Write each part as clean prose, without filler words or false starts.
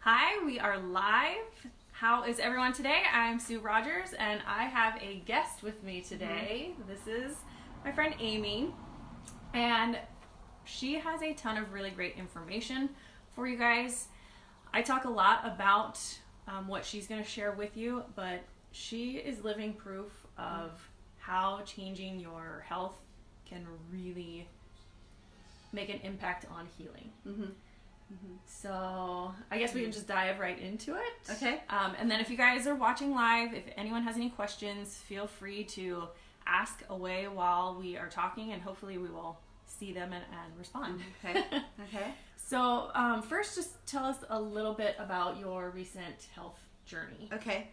Hi, we are live. How is everyone today? I'm Sue Rogers, and I have a guest with me today. This is my friend Amy, and she has a ton of really great information for you guys. I talk a lot about what she's going to share with you, but she is living proof of how changing your health can really make an impact on healing. So I guess we can just dive right into it. Okay. And then if you guys are watching live, if anyone has any questions, feel free to ask away while we are talking, and hopefully we will see them and respond. Okay. Okay. So first, just tell us a little bit about your recent health journey. Okay.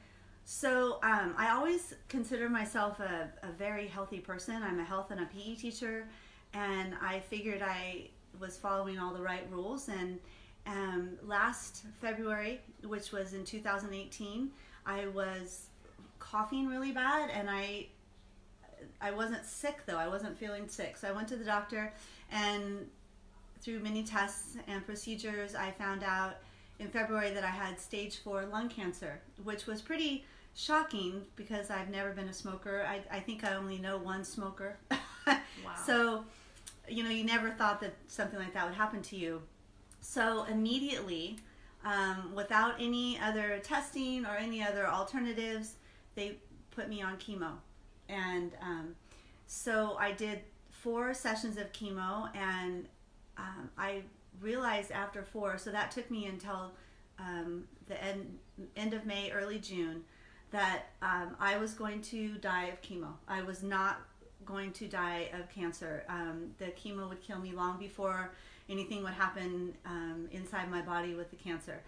So I always consider myself a very healthy person. I'm a health and a PE teacher, and I figured I was following all the right rules. And last February, which was in 2018, I was coughing really bad, and I wasn't sick though. I wasn't feeling sick. So I went to the doctor, and through many tests and procedures, I found out in February that I had stage 4 lung cancer, which was pretty shocking because I've never been a smoker. I think I only know one smoker. Wow. So, you know, you never thought that something like that would happen to you. So immediately, without any other testing or any other alternatives, they put me on chemo. And so I did 4 sessions of chemo, and I realized after 4, so that took me until the end of May, early June, that I was going to die of chemo. I was not going to die of cancer. The chemo would kill me long before anything would happen inside my body with the cancer.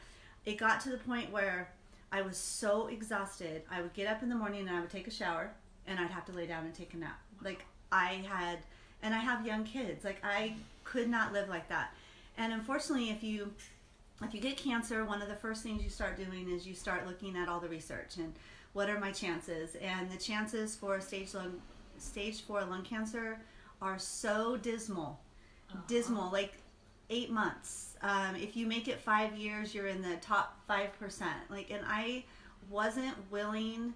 It got to the point where I was so exhausted, I would get up in the morning and I would take a shower, and I'd have to lay down and take a nap. Like I have young kids. Like I could not live like that. And unfortunately, if you get cancer, one of the first things you start doing is you start looking at all the research and what are my chances. And the chances for stage 4 lung cancer are so dismal. Dismal, like 8 months. If you make it 5 years, you're in the top 5%. Like, and I wasn't willing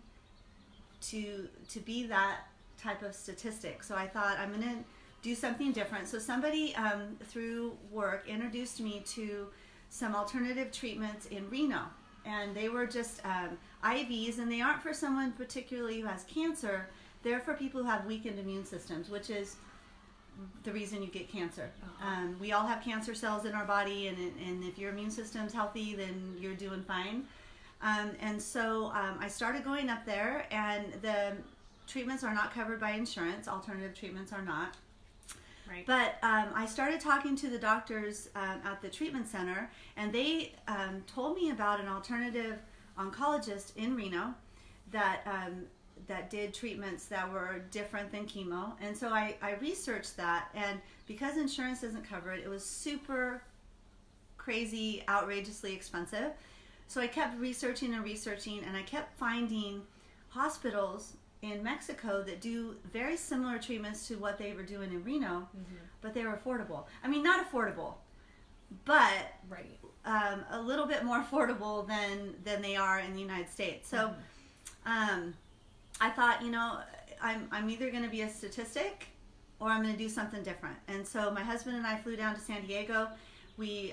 to be that type of statistic. So I thought, I'm gonna do something different. So somebody through work introduced me to some alternative treatments in Reno, and they were just IVs, and they aren't for someone particularly who has cancer. They're for people who have weakened immune systems, which is the reason you get cancer. We all have cancer cells in our body, and if your immune system's healthy, then you're doing fine. And so I started going up there, and the treatments are not covered by insurance. Alternative treatments are not. Right. But I started talking to the doctors at the treatment center, and they told me about an alternative oncologist in Reno that did treatments that were different than chemo. And so I researched that, and because insurance doesn't cover it, it was super crazy, outrageously expensive. So I kept researching, and I kept finding hospitals in Mexico that do very similar treatments to what they were doing in Reno, but they were affordable. I mean, not affordable, but Right. A little bit more affordable than they are in the United States. So I thought, you know, I'm either going to be a statistic or I'm going to do something different. And so my husband and I flew down to San Diego. We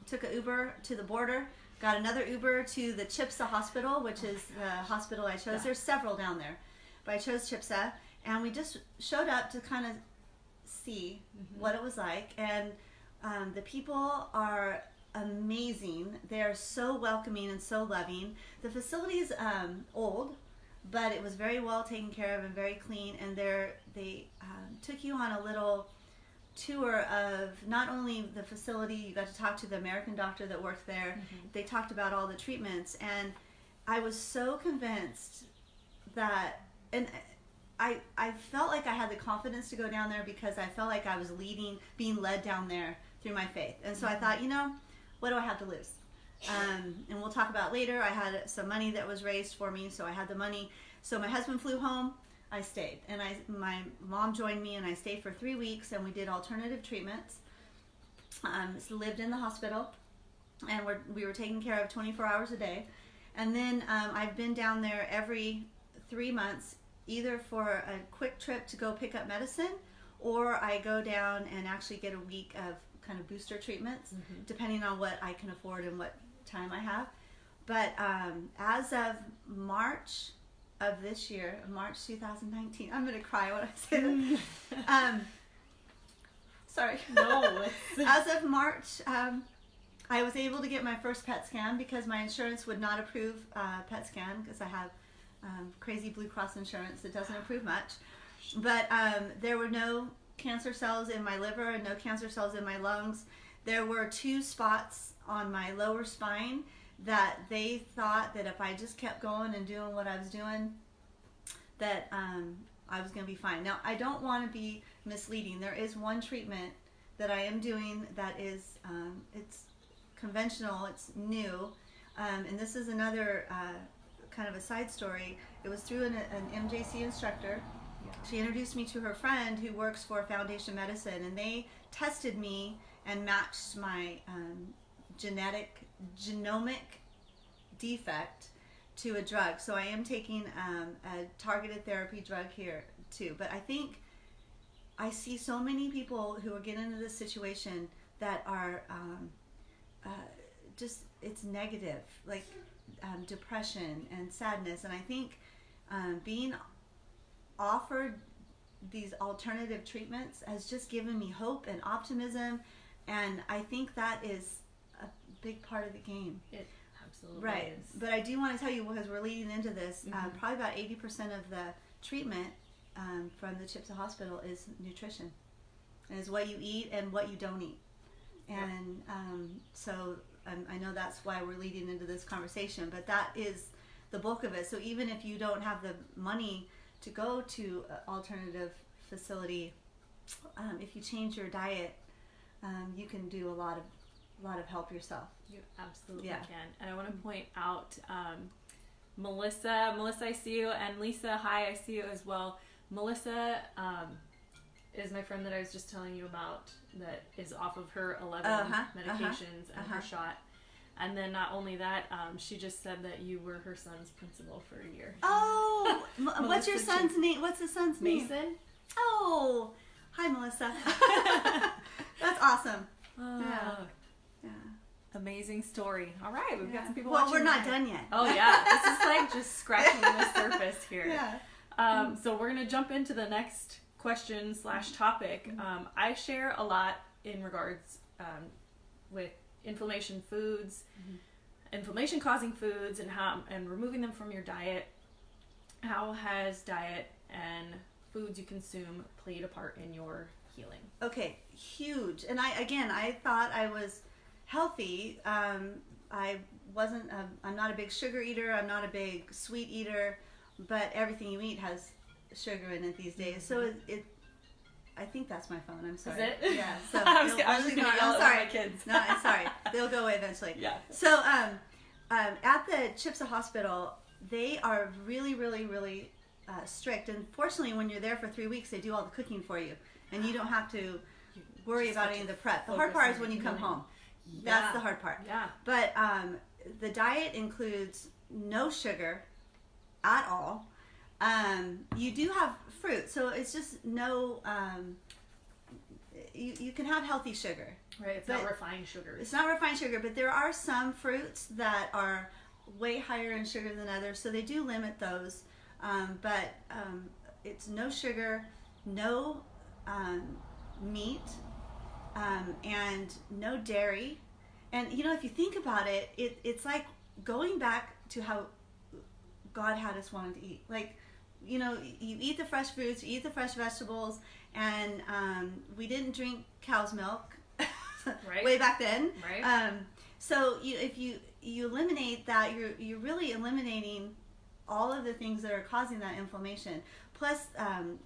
took an Uber to the border, got another Uber to the Chipsa Hospital, which is the hospital I chose. Yeah. There's several down there, but I chose Chipsa, and we just showed up to kind of see what it was like. And the people are amazing. They're so welcoming and so loving. The facility is old, but it was very well taken care of and very clean. And they took you on a little tour of not only the facility, you got to talk to the American doctor that worked there. They talked about all the treatments, and I was so convinced that, and I felt like I had the confidence to go down there because I felt like I was being led down there through my faith. And so I thought, you know, what do I have to lose? And we'll talk about later. I had some money that was raised for me, so I had the money. So my husband flew home. I stayed, and my mom joined me, and I stayed for 3 weeks, and we did alternative treatments. Lived in the hospital, and we were taken care of 24 hours a day. And then I've been down there every 3 months, either for a quick trip to go pick up medicine, or I go down and actually get a week of kind of booster treatments, depending on what I can afford and what time I have. But as of March of this year, March 2019, I'm going to cry when I say that. Sorry. No. As of March, I was able to get my first PET scan because my insurance would not approve PET scan because I have crazy Blue Cross insurance that doesn't approve much. But there were no cancer cells in my liver and no cancer cells in my lungs. There were 2 spots on my lower spine that they thought that if I just kept going and doing what I was doing, that I was going to be fine. Now, I don't want to be misleading. There is one treatment that I am doing that is, it's conventional, it's new, and this is another kind of a side story. It was through an MJC instructor. She introduced me to her friend who works for Foundation Medicine, and they tested me and matched my genomic defect to a drug. So I am taking a targeted therapy drug here too. But I think I see so many people who are getting into this situation that are just, it's negative, like depression and sadness. And I think being offered these alternative treatments has just given me hope and optimism, and I think that is a big part of the game. It absolutely right is. But I do want to tell you, because we're leading into this, probably about 80% of the treatment from the CHPSA hospital is nutrition, and is what you eat and what you don't eat. And so I know that's why we're leading into this conversation, but that is the bulk of it. So even if you don't have the money to go to an alternative facility, if you change your diet, you can do a lot of help yourself. You absolutely can. And I want to point out Melissa, I see you, and Lisa, hi, I see you as well. Melissa is my friend that I was just telling you about, that is off of her 11 medications and her shot. And then not only that, she just said that you were her son's principal for a year. Oh, what's your son's name? What's the son's name? Mason. Oh, hi, Melissa. That's awesome. Yeah. Amazing story. All right, we've got some people Well, watching. we're not done yet. Oh, yeah. This is like just scratching the surface here. Yeah. So we're going to jump into the next question / topic. I share a lot in regards with inflammation foods, inflammation causing foods, and removing them from your diet. How has diet and foods you consume played a part in your healing? Okay, huge. And I thought I was healthy. I wasn't. I'm not a big sugar eater. I'm not a big sweet eater. But everything you eat has sugar in it these days. So it I think that's my phone. I'm sorry. Is it? Yeah. So I was just going to yell at my kids. No, I'm sorry. They'll go away eventually. Yeah. So at the CHPSA hospital, they are really, really, really strict. And fortunately, when you're there for 3 weeks, they do all the cooking for you, and you don't have to worry about any of the prep. The hard part is when you come home. That's the hard part. Yeah. But the diet includes no sugar at all. You do have fruit, so it's just no. You can have healthy sugar. Right, it's not refined sugar. It's not refined sugar, but there are some fruits that are way higher in sugar than others, so they do limit those. But it's no sugar, no meat, and no dairy. And if you think about it, it's like going back to how God had us wanting to eat. Like, you eat the fresh fruits, you eat the fresh vegetables, and we didn't drink cow's milk right. way back then. Right. So if you eliminate that, you're really eliminating all of the things that are causing that inflammation. Plus,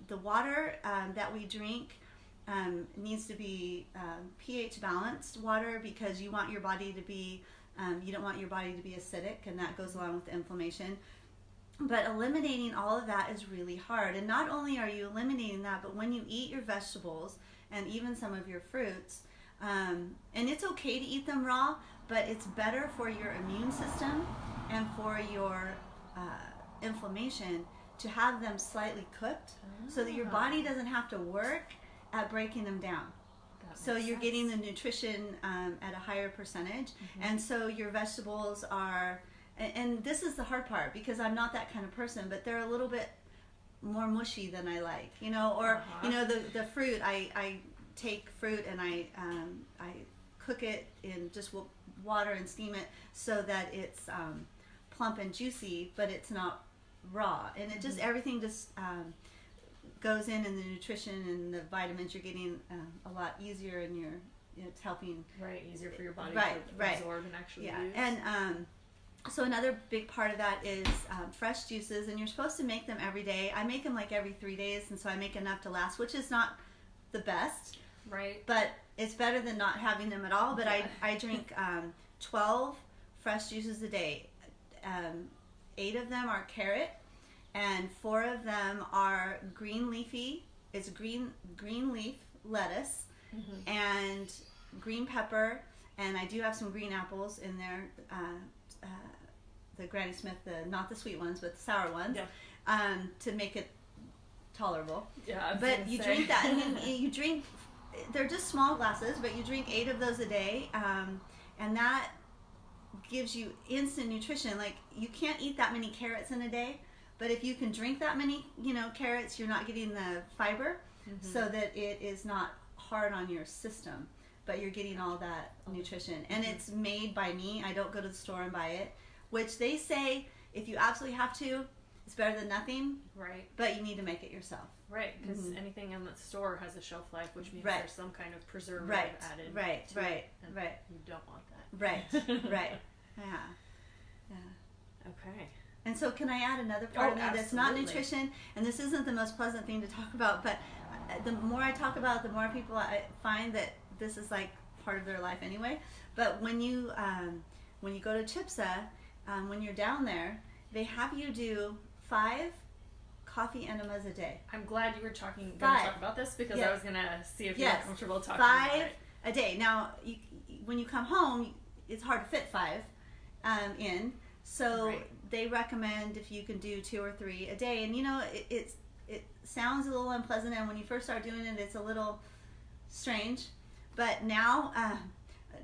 the water that we drink needs to be pH balanced water, because you want your body to be, you don't want your body to be acidic, and that goes along with the inflammation. But eliminating all of that is really hard. And not only are you eliminating that, but when you eat your vegetables and even some of your fruits, And it's okay to eat them raw, but it's better for your immune system and for your inflammation to have them slightly cooked, so that your body doesn't have to work at breaking them down. So you're getting the nutrition at a higher percentage. And so your vegetables are, and this is the hard part, because I'm not that kind of person, but they're a little bit more mushy than I like, you know, or you know, the fruit, I take fruit and I cook it in just water and steam it so that it's plump and juicy, but it's not raw, and it just everything just goes in, and the nutrition and the vitamins you're getting a lot easier, and it's helping easier for your body to absorb and actually use. And so another big part of that is fresh juices, and you're supposed to make them every day. I make them like every 3 days, and so I make enough to last, which is not the best, but it's better than not having them at all. But I drink 12 fresh juices a day. 8 of them are carrot, and 4 of them are green leafy. It's green leaf lettuce and green pepper, and I do have some green apples in there. The Granny Smith, not the sweet ones, but the sour ones, to make it tolerable. But you drink that, and you drink. They're just small glasses, but you drink 8 of those a day, and that gives you instant nutrition. Like, you can't eat that many carrots in a day, but if you can drink that many, carrots, you're not getting the fiber, so that it is not hard on your system, but you're getting all that nutrition. And it's made by me. I don't go to the store and buy it, which they say if you absolutely have to, it's better than nothing. But you need to make it yourself. Because anything in the store has a shelf life, which means there's some kind of preservative added to it, and you don't want that. Okay. And so can I add another part of me that's not nutrition, and this isn't the most pleasant thing to talk about, but the more I talk about it, the more people I find that this is like part of their life anyway. But when you go to CHPSA, when you're down there, they have you do 5 coffee enemas a day. I'm glad you were going to talk about this, because I was going to see if you're comfortable talking 5 about it. a day. Now, when you come home, it's hard to fit 5 in. So they recommend if you can do 2 or 3 a day. And it sounds a little unpleasant, and when you first start doing it, it's a little strange. But now,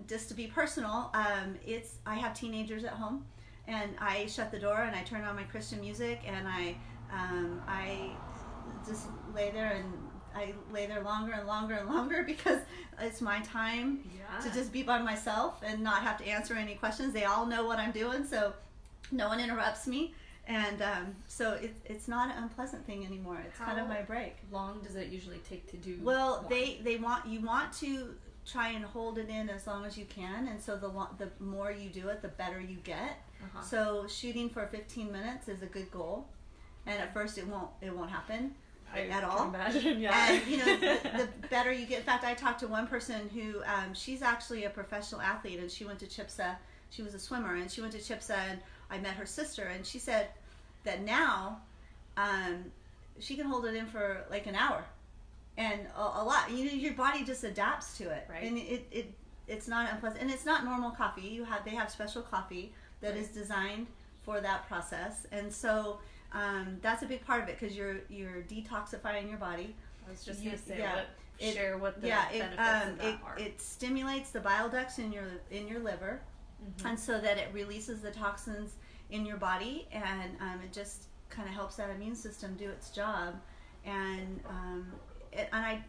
just to be personal, I have teenagers at home, and I shut the door and I turn on my Christian music, and I just lay there, and I lay there longer and longer and longer, because it's my time to just be by myself and not have to answer any questions. They all know what I'm doing, so no one interrupts me, and so it's not an unpleasant thing anymore. It's kind of my break. How long does it usually take to do? Well, they want to try and hold it in as long as you can, and so the more you do it, the better you get. So shooting for 15 minutes is a good goal, and at first it won't happen at all. I can imagine, And the better you get. In fact, I talked to one person who she's actually a professional athlete, and she went to CHPSA. She was a swimmer, and she went to CHPSA, and I met her sister, and she said that now she can hold it in for like an hour, and a lot. Your body just adapts to it, and it's not unpleasant, and it's not normal coffee. They have special coffee that is designed for that process, and so that's a big part of it, because you're detoxifying your body. I was just going to say share what the benefits of that are. It stimulates the bile ducts in your liver, and so that it releases the toxins in your body, and it just kind of helps that immune system do its job. And I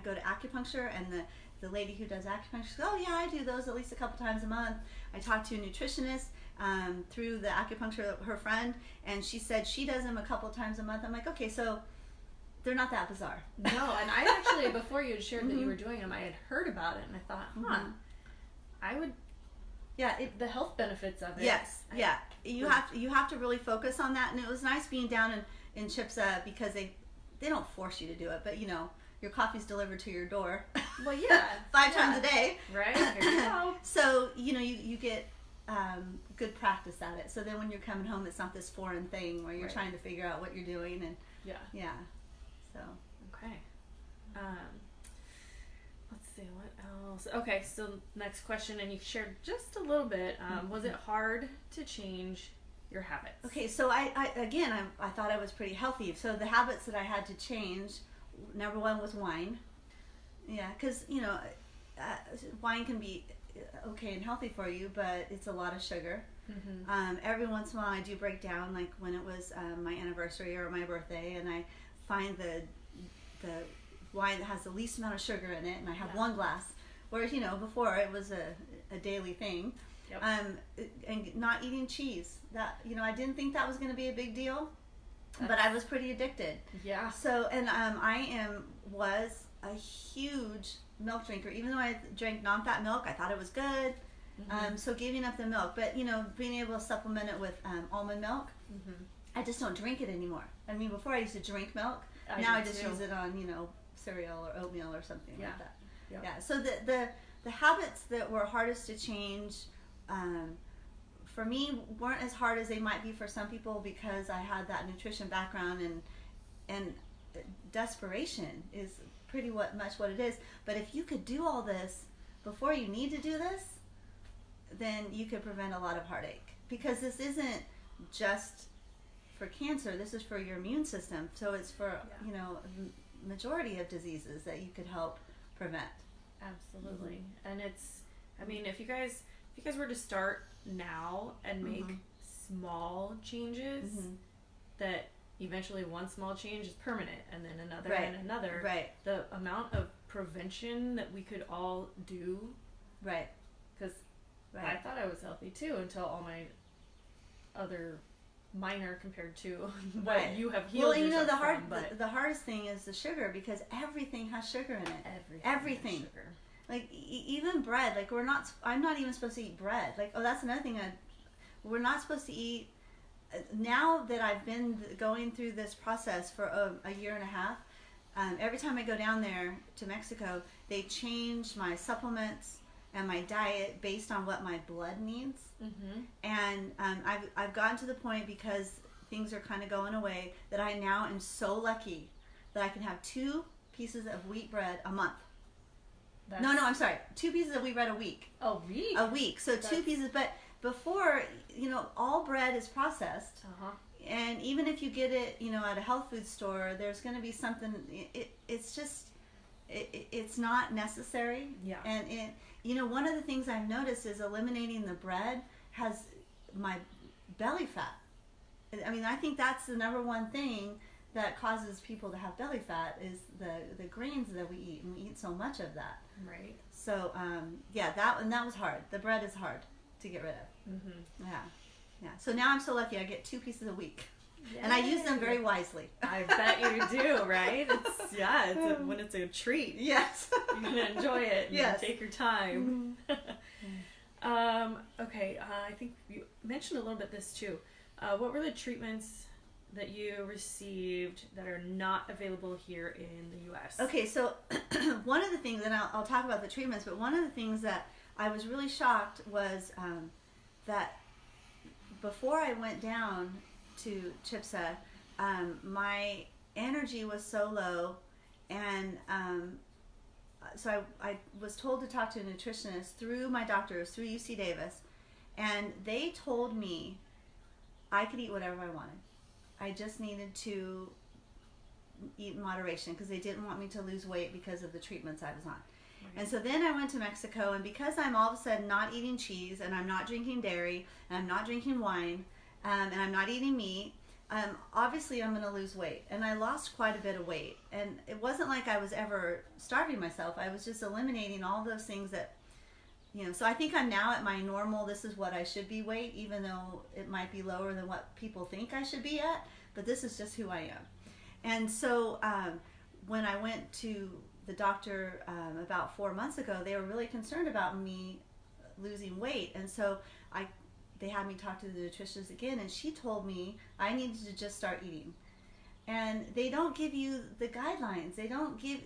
go to acupuncture, and the lady who does acupuncture says, "Oh yeah, I do those at least a couple times a month." I talked to a nutritionist through the acupuncture, her friend, and she said she does them a couple times a month. I'm like, okay, so they're not that bizarre. No, and I actually, before you had shared that you were doing them, I had heard about it, and I thought, I would. Yeah, the health benefits of it. Yes, you have to really focus on that. And it was nice being down in CHPSA, because they don't force you to do it, but your coffee's delivered to your door. Well, yeah, 5 times a day. Right. Here you go. So you get good practice at it. So then when you're coming home, it's not this foreign thing where you're trying to figure out what you're doing, and so okay. Let's see what else. Okay, so next question, and you shared just a little bit. Was it hard to change your habits? Okay, so I thought I was pretty healthy. So the habits that I had to change, number one was wine. Yeah, because wine can be okay and healthy for you, but it's a lot of sugar. Every once in a while I do break down, like when it was my anniversary or my birthday, and I find the wine that has the least amount of sugar in it, and I have one glass. Whereas before it was a daily thing. Yep. And not eating cheese. That I didn't think that was going to be a big deal, but I was pretty addicted. Yeah. So was a huge milk drinker. Even though I drank non-fat milk, I thought it was good. So giving up the milk, but being able to supplement it with almond milk. I just don't drink it anymore. I mean, before I used to drink milk. Now I just use it on cereal or oatmeal or something like that. Yep. Yeah. So the habits that were hardest to change for me weren't as hard as they might be for some people, because I had that nutrition background, and desperation is pretty much what it is. But if you could do all this before you need to do this, then you could prevent a lot of heartache, because this isn't just for cancer, this is for your immune system. So it's for majority of diseases that you could help prevent. Absolutely. And it's, I mean, if you guys were to start now and make small changes, that eventually one small change is permanent, and then another and another. Right. The amount of prevention that we could all do. Right. Because I thought I was healthy too until all my other minor compared to what you have healed yourself from. The hardest thing is the sugar, because everything has sugar in it. Everything. Has sugar. Like even bread. Like I'm not even supposed to eat bread. Like, oh, that's another thing. We're not supposed to eat. Now that I've been going through this process for a year and a half, every time I go down there to Mexico, they change my supplements and my diet based on what my blood needs. And I've gotten to the point, because things are kind of going away, that I now am so lucky that I can have 2 pieces of wheat bread a month. I'm sorry, 2 pieces of wheat bread a week. A week? A week. So 2 pieces. But before, all bread is processed. And even if you get it, at a health food store, there's going to be something. It's not necessary. Yeah. And one of the things I've noticed is eliminating the bread has my belly fat. I mean, I think that's the number one thing that causes people to have belly fat, is the grains that we eat, and we eat so much of that. Right. So that was hard. The bread is hard to get rid of. Yeah. So now I'm so lucky. I get 2 pieces a week. Yay. And I use them very wisely. I bet you do, right? When it's a treat. Yes. You're going to enjoy it. Yes. Take your time. Okay, I think you mentioned a little bit this too. What were the treatments that you received that are not available here in the U.S.? Okay, so one of the things, and I'll talk about the treatments, but one of the things that I was really shocked was that before I went down to CHIPSA, my energy was so low, and so I was told to talk to a nutritionist through my doctors, through UC Davis, and they told me I could eat whatever I wanted. I just needed to eat in moderation, because they didn't want me to lose weight because of the treatments I was on. Okay. And so then I went to Mexico, and because I'm all of a sudden not eating cheese, and I'm not drinking dairy, and I'm not drinking wine, and I'm not eating meat, obviously I'm going to lose weight. And I lost quite a bit of weight. And it wasn't like I was ever starving myself. I was just eliminating all those things that, so I think I'm now at my normal, this is what I should be weight, even though it might be lower than what people think I should be at. But this is just who I am. And so when I went to the doctor about 4 months ago, they were really concerned about me losing weight. And so they had me talk to the nutritionist again, and she told me I needed to just start eating. And they don't give you the guidelines. They don't give,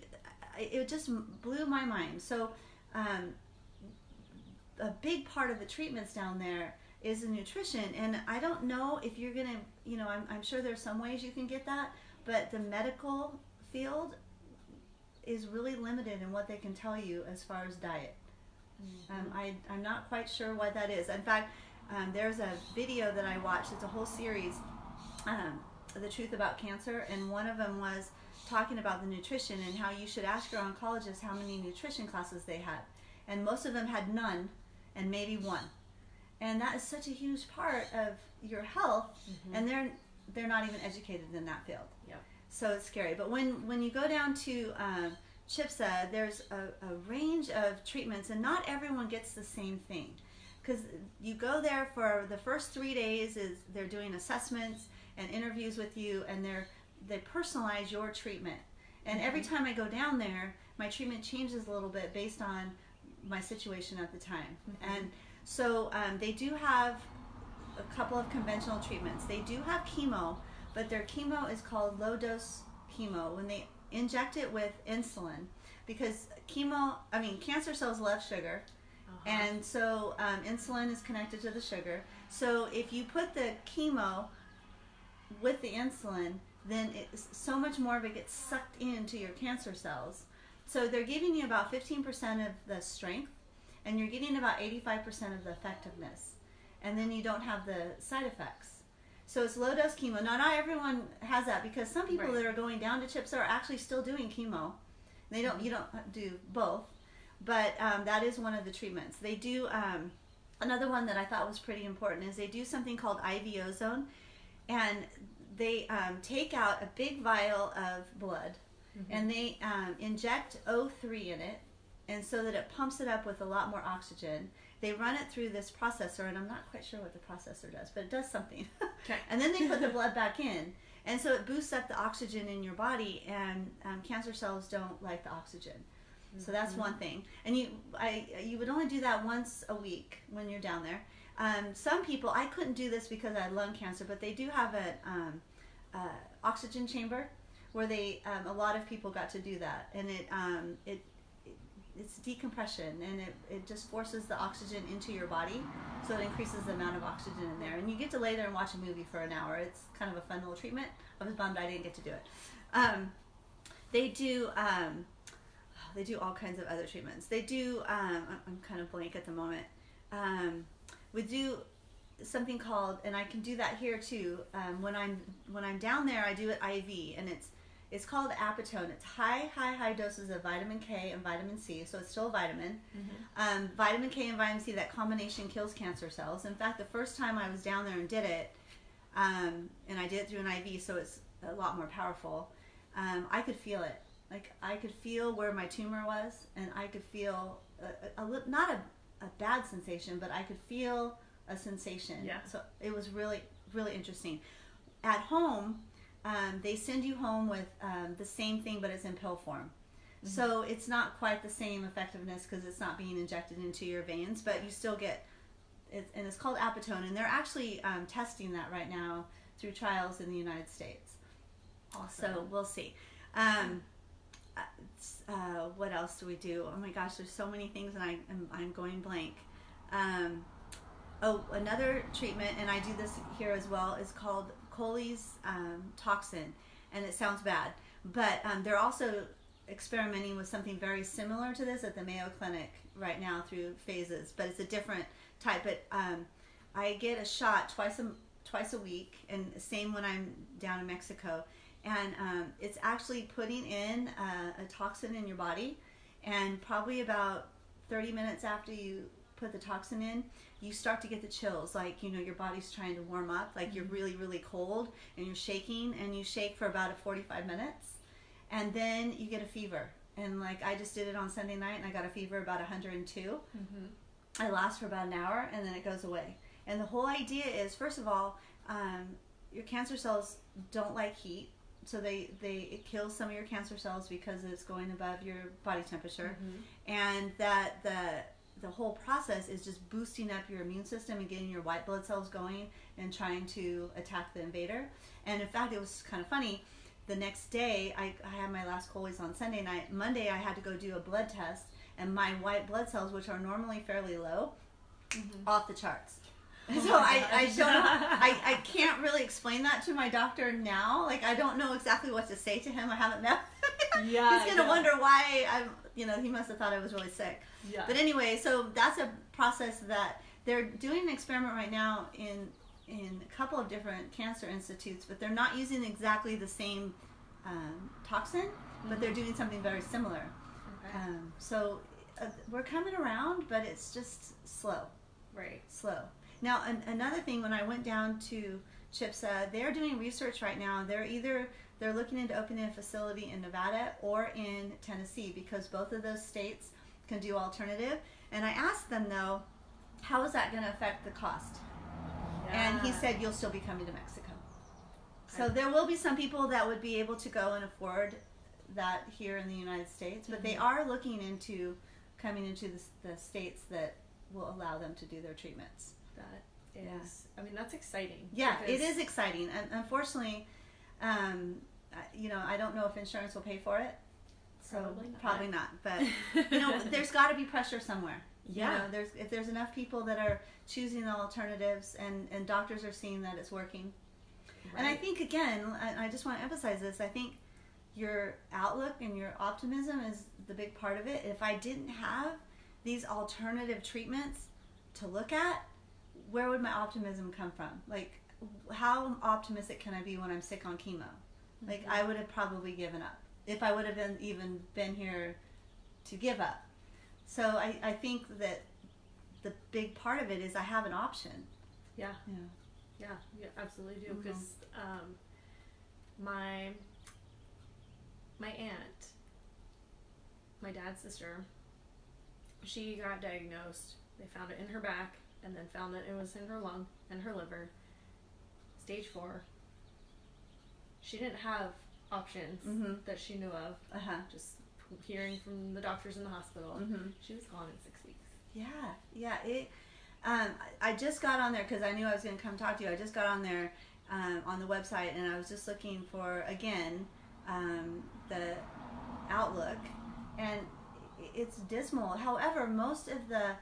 it just blew my mind. So a big part of the treatments down there is the nutrition. And I don't know if you're going to, I'm sure there's some ways you can get that, but the medical field, is really limited in what they can tell you as far as diet. I'm not quite sure why that is. In fact, there's a video that I watched. It's a whole series, The Truth About Cancer, and one of them was talking about the nutrition and how you should ask your oncologist how many nutrition classes they had. And most of them had none and maybe one. And that is such a huge part of your health, and they're not even educated in that field. Yep. So it's scary. But when you go down to CHPSA, there's a range of treatments, and not everyone gets the same thing. Because you go there for the first 3 days, they're doing assessments and interviews with you, and they personalize your treatment. And every time I go down there, my treatment changes a little bit based on my situation at the time. And so they do have a couple of conventional treatments. They do have chemo, but their chemo is called low-dose chemo when they inject it with insulin, because cancer cells love sugar, and so insulin is connected to the sugar. So if you put the chemo with the insulin, then so much more of it gets sucked into your cancer cells. So they're giving you about 15% of the strength, and you're getting about 85% of the effectiveness, and then you don't have the side effects. So it's low dose chemo. Now, not everyone has that, because some people that are going down to CHPSA are actually still doing chemo. You don't do both, but that is one of the treatments. They do another one that I thought was pretty important is they do something called IV ozone, and they take out a big vial of blood, and they inject O3 in it, and so that it pumps it up with a lot more oxygen. They run it through this processor, and I'm not quite sure what the processor does, but it does something. Okay. And then they put the blood back in, and so it boosts up the oxygen in your body, and cancer cells don't like the oxygen. So that's one thing. And you would only do that once a week when you're down there. Some people, I couldn't do this because I had lung cancer, but they do have an oxygen chamber where a lot of people got to do that, and it's decompression, and it just forces the oxygen into your body, so it increases the amount of oxygen in there, and you get to lay there and watch a movie for an hour. It's kind of a fun little treatment. I was bummed I didn't get to do it. They do all kinds of other treatments. They do I'm kind of blank at the moment. We do something called, and I can do that here too, when I'm down there, I do it IV, and it's called Apitone. It's high doses of vitamin K and vitamin C, so it's still a vitamin. Vitamin K and vitamin C, that combination kills cancer cells. In fact, the first time I was down there and did it, and I did it through an IV, so it's a lot more powerful, I could feel it. Like, I could feel where my tumor was, and I could feel not a bad sensation, but I could feel a sensation. Yeah. So it was really, really interesting. At home, they send you home with the same thing, but it's in pill form. So it's not quite the same effectiveness because it's not being injected into your veins, but you still get it, and it's called Apitone, and they're actually testing that right now through trials in the United States. Awesome. So we'll see. What else do we do? Oh my gosh, there's so many things, and I'm going blank. Another treatment, and I do this here as well, is called Coley's toxin, and it sounds bad, but they're also experimenting with something very similar to this at the Mayo Clinic right now through phases, but it's a different type. But I get a shot twice a week, and same when I'm down in Mexico, and it's actually putting in a toxin in your body, and probably about 30 minutes after you put the toxin in, you start to get the chills, like, your body's trying to warm up, like you're really, really cold, and you're shaking, and you shake for about 45 minutes, and then you get a fever. And like, I just did it on Sunday night, and I got a fever about 102. I last for about an hour, and then it goes away. And the whole idea is, first of all, your cancer cells don't like heat, so it kills some of your cancer cells because it's going above your body temperature, and that the whole process is just boosting up your immune system and getting your white blood cells going and trying to attack the invader. And in fact, it was kind of funny. The next day, I had my last Coley's on Sunday night. Monday, I had to go do a blood test, and my white blood cells, which are normally fairly low, off the charts. So I don't know. I can't really explain that to my doctor now. Like, I don't know exactly what to say to him. I haven't met him He's going to wonder why he must have thought I was really sick. Yeah. But anyway, so that's a process that they're doing an experiment right now in a couple of different cancer institutes, but they're not using exactly the same toxin, but they're doing something very similar. Okay. So we're coming around, but it's just slow. Right. Slow. Now, another thing, when I went down to CHPSA, they're doing research right now. They're looking into opening a facility in Nevada or in Tennessee, because both of those states can do alternative. And I asked them, though, how is that going to affect the cost? Yeah. And he said, you'll still be coming to Mexico. So there will be some people that would be able to go and afford that here in the United States, but they are looking into coming into the states that will allow them to do their treatments. That is, I mean, that's exciting. Yeah, it is exciting. And unfortunately, I don't know if insurance will pay for it. So probably not. But, there's got to be pressure somewhere. Yeah. If there's enough people that are choosing the alternatives and doctors are seeing that it's working. Right. And I think, again, I just want to emphasize this, I think your outlook and your optimism is the big part of it. If I didn't have these alternative treatments to look at, where would my optimism come from? Like, how optimistic can I be when I'm sick on chemo? Like, I would have probably given up if I would have even been here to give up. So I think that the big part of it is I have an option. Yeah. Yeah, you absolutely do. Because my aunt, my dad's sister, she got diagnosed. They found it in her back, and then found that it was in her lung and her liver. Stage 4. She didn't have options that she knew of. Just hearing from the doctors in the hospital. She was gone in 6 weeks. Yeah. I just got on there because I knew I was going to come talk to you. I just got on there on the website, and I was just looking for, again, the outlook, and it's dismal. However, most of the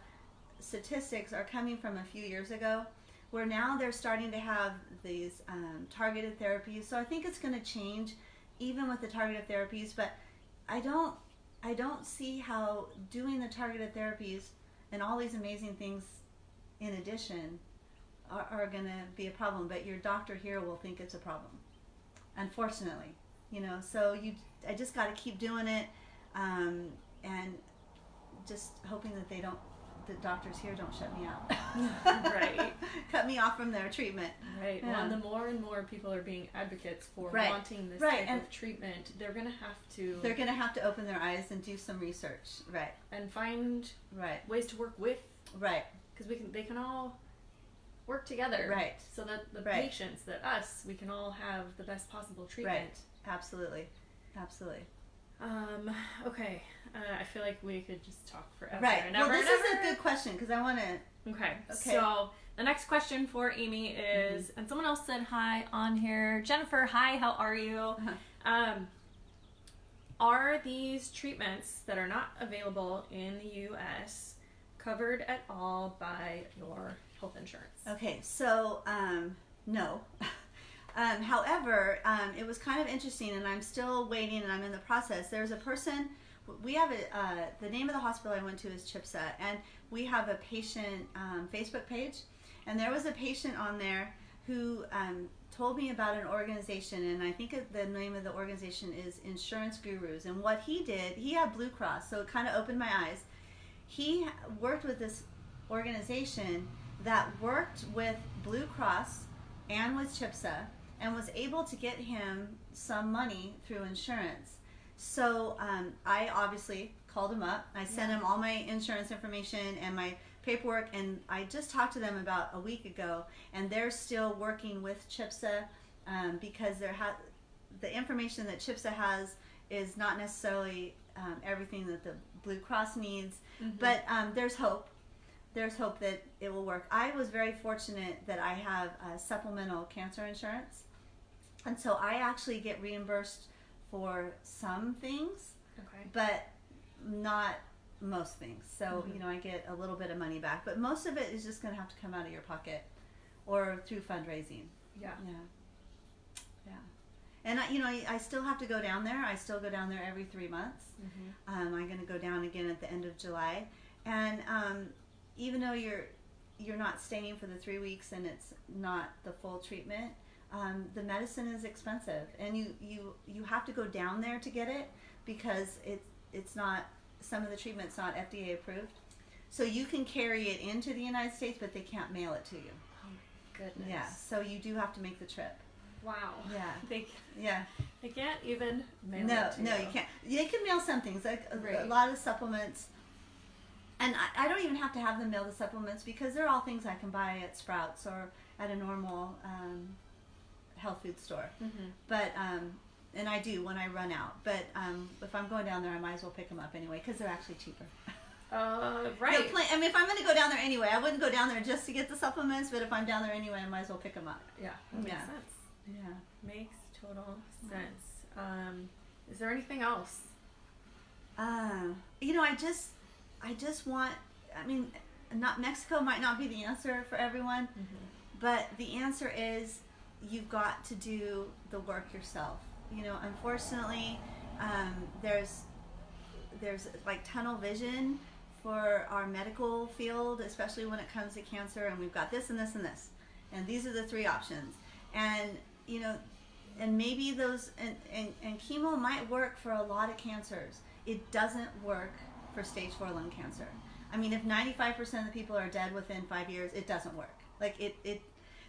statistics are coming from a few years ago, where now they're starting to have these targeted therapies. So I think it's going to change even with the targeted therapies, but I don't see how doing the targeted therapies and all these amazing things in addition are going to be a problem, but your doctor here will think it's a problem, unfortunately. So I just got to keep doing it, and just hoping that the doctors here don't shut me out. Right. Cut me off from their treatment. Right. Yeah. Well, and the more and more people are being advocates for wanting this type of treatment, they're going to have to open their eyes and do some research. Right. And find ways to work with. Right. Because they can all work together. Right. So that the patients, we can all have the best possible treatment. Right. Absolutely. Okay. I feel like we could just talk forever. Right. Well, this is a good question because I want to. Okay. So the next question for Amy is, and someone else said hi on here. Jennifer, hi. How are you? Are these treatments that are not available in the U.S. covered at all by your health insurance? Okay. So no. However, it was kind of interesting, and I'm still waiting, and I'm in the process. There's a person. We have the name of the hospital I went to is CHPSA, and we have a patient Facebook page, and there was a patient on there who told me about an organization, and I think the name of the organization is Insurance Gurus. And what he did, he had Blue Cross, so it kind of opened my eyes. He worked with this organization that worked with Blue Cross and with CHPSA, and was able to get him some money through insurance. So I obviously called him up. I sent him all my insurance information and my paperwork, and I just talked to them about a week ago, and they're still working with CHPSA because the information that CHPSA has is not necessarily everything that the Blue Cross needs, but there's hope. There's hope that it will work. I was very fortunate that I have supplemental cancer insurance, and so I actually get reimbursed for some things, but not most things. So, I get a little bit of money back, but most of it is just going to have to come out of your pocket or through fundraising. Yeah. And I still have to go down there. I still go down there every 3 months. I'm going to go down again at the end of July. And even though you're not staying for the 3 weeks and it's not the full treatment, the medicine is expensive, and you have to go down there to get it because it's not, some of the treatment's not FDA approved. So you can carry it into the United States, but they can't mail it to you. Oh my goodness. Yeah, so you do have to make the trip. Wow. Yeah. They can't even mail it to No, you. you can't. They can mail some things, like Right. a lot of supplements. And I don't even have to have them mail the supplements because they're all things I can buy at Sprouts or at a normal health food store. But and I do when I run out. But if I'm going down there, I might as well pick them up anyway because they're actually cheaper. Right. I mean, if I'm going to go down there anyway, I wouldn't go down there just to get the supplements. But if I'm down there anyway, I might as well pick them up. Yeah, that makes sense. Yeah. Makes total sense. Is there anything else? I just want, I mean, not Mexico might not be the answer for everyone, but the answer is you've got to do the work yourself. Unfortunately, there's like tunnel vision for our medical field, especially when it comes to cancer, and we've got this and this and this, and these are the 3 options. And and maybe those and chemo might work for a lot of cancers. It doesn't work for stage 4 lung cancer. I mean, if 95% of the people are dead within 5 years, it doesn't work. Like it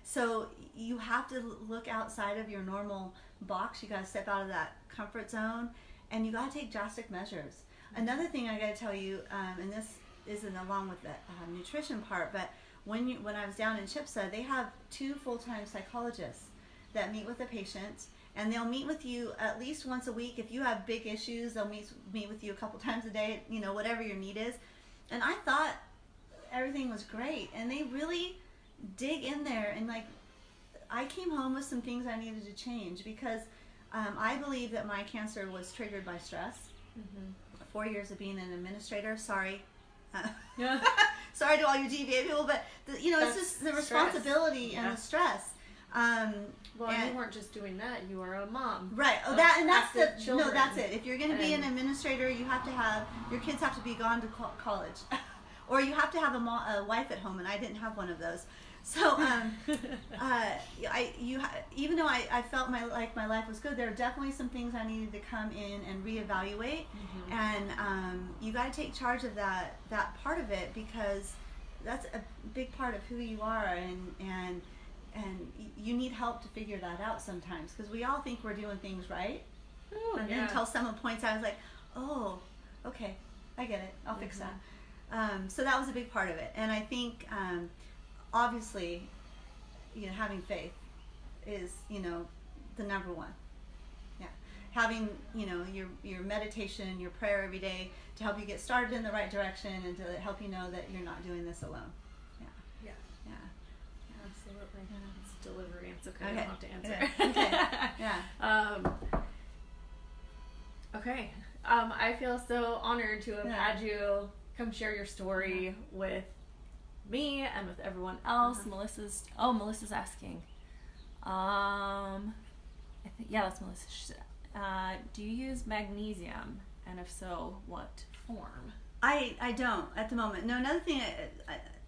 so you have to look outside of your normal box. You got to step out of that comfort zone, and you got to take drastic measures. Another thing I got to tell you, and this isn't along with the nutrition part, but when I was down in CHIPSA, they have 2 full-time psychologists that meet with the patient, and they'll meet with you at least once a week. If you have big issues, they'll meet with you a couple times a day, whatever your need is. And I thought everything was great, and they really dig in there, and I came home with some things I needed to change because I believe that my cancer was triggered by stress. 4 years of being an administrator. Sorry. Sorry to all your GBA people, but it's just the responsibility and the stress. Well, and you weren't just doing that; you were a mom, right? Oh, that's it. If you're going to be an administrator, you have to have your kids have to be gone to college, or you have to have a wife at home, and I didn't have one of those. So, even though I felt my life was good, there are definitely some things I needed to come in and reevaluate, and you got to take charge of that part of it because that's a big part of who you are, and you need help to figure that out sometimes because we all think we're doing things right. And then until someone points out, I was like, oh, okay, I get it. I'll fix that. So that was a big part of it. And I think, obviously, having faith is, the number one. Yeah. Having, your meditation, your prayer every day to help you get started in the right direction and to help you know that you're not doing this alone. Absolutely. Yeah. It's delivery. It's okay. Okay. I don't have to answer. Okay. Yeah. Okay. I feel so honored to have had you come share your story with me and with everyone else. Melissa's asking. That's Melissa. She said, do you use magnesium? And if so, what form? I don't at the moment. No, another thing,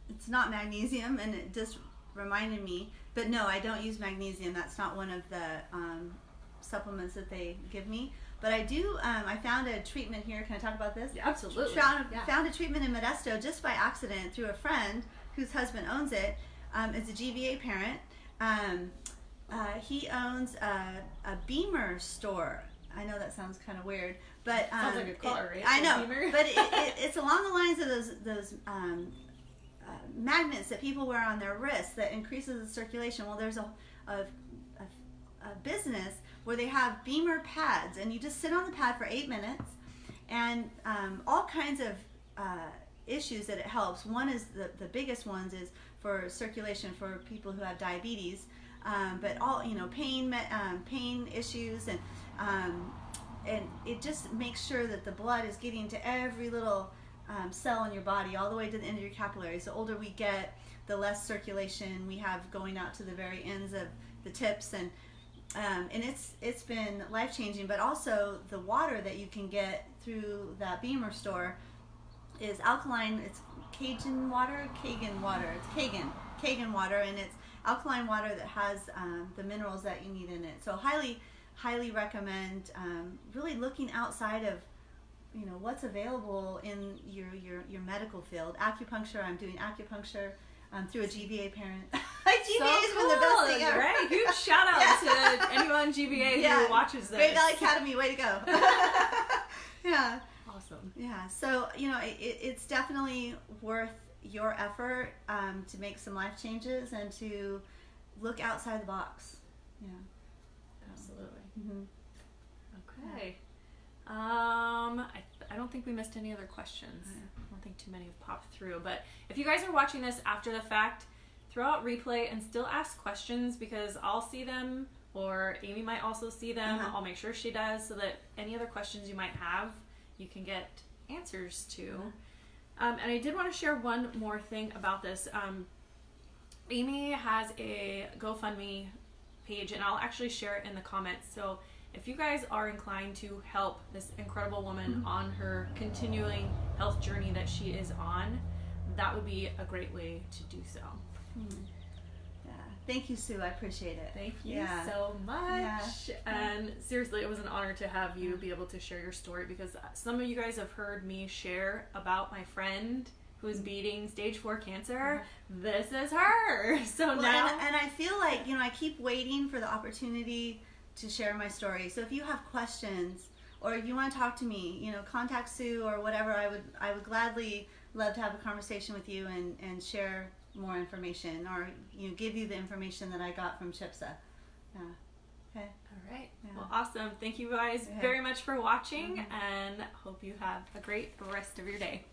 it's not magnesium, and it just reminded me, but no, I don't use magnesium. That's not one of the supplements that they give me. But I do, I found a treatment here. Can I talk about this? Yeah, absolutely. Found a treatment in Modesto just by accident through a friend whose husband owns it. It's a GBA parent. He owns a Beamer store. I know that sounds kind of weird, but sounds like a car, right? I know, Beamer. but it's along the lines of those magnets that people wear on their wrists that increases the circulation. Well, there's a business where they have Beamer pads, and you just sit on the pad for 8 minutes, and all kinds of issues that it helps. One is the biggest ones is for circulation for people who have diabetes, but all pain issues, and it just makes sure that the blood is getting to every little cell in your body, all the way to the end of your capillaries. The older we get, the less circulation we have going out to the very ends of the tips, and And it's been life-changing, but also the water that you can get through that Beamer store is alkaline. It's Kagan water, and it's alkaline water that has the minerals that you need in it. So highly recommend really looking outside of what's available in your medical field. Acupuncture, I'm doing acupuncture through a GBA parent. GBA has been the best thing ever. Right? Huge shout out to anyone GBA who watches this. Great Valley Academy, way to go. Yeah. Awesome. Yeah. So, it's definitely worth your effort to make some life changes and to look outside the box. Yeah. Absolutely. Mm-hmm. Okay. I don't think we missed any other questions. I don't think too many have popped through. But if you guys are watching this after the fact, throw out replay and still ask questions, because I'll see them, or Amy might also see them. I'll make sure she does, so that any other questions you might have, you can get answers to. And I did want to share one more thing about this. Amy has a GoFundMe page, and I'll actually share it in the comments. So if you guys are inclined to help this incredible woman on her continuing health journey that she is on, that would be a great way to do so. Yeah. Thank you, Sue. I appreciate it. Thank you so much. Yeah. And seriously, it was an honor to have you be able to share your story, because some of you guys have heard me share about my friend who is beating stage 4 cancer. This is her. So now... And I feel like, I keep waiting for the opportunity to share my story. So if you have questions, or if you want to talk to me, contact Sue or whatever, I would gladly love to have a conversation with you and share more information, or give you the information that I got from CHIPSA. Yeah. Okay. All right. Yeah. Well, awesome. Thank you guys very much for watching, and hope you have a great rest of your day.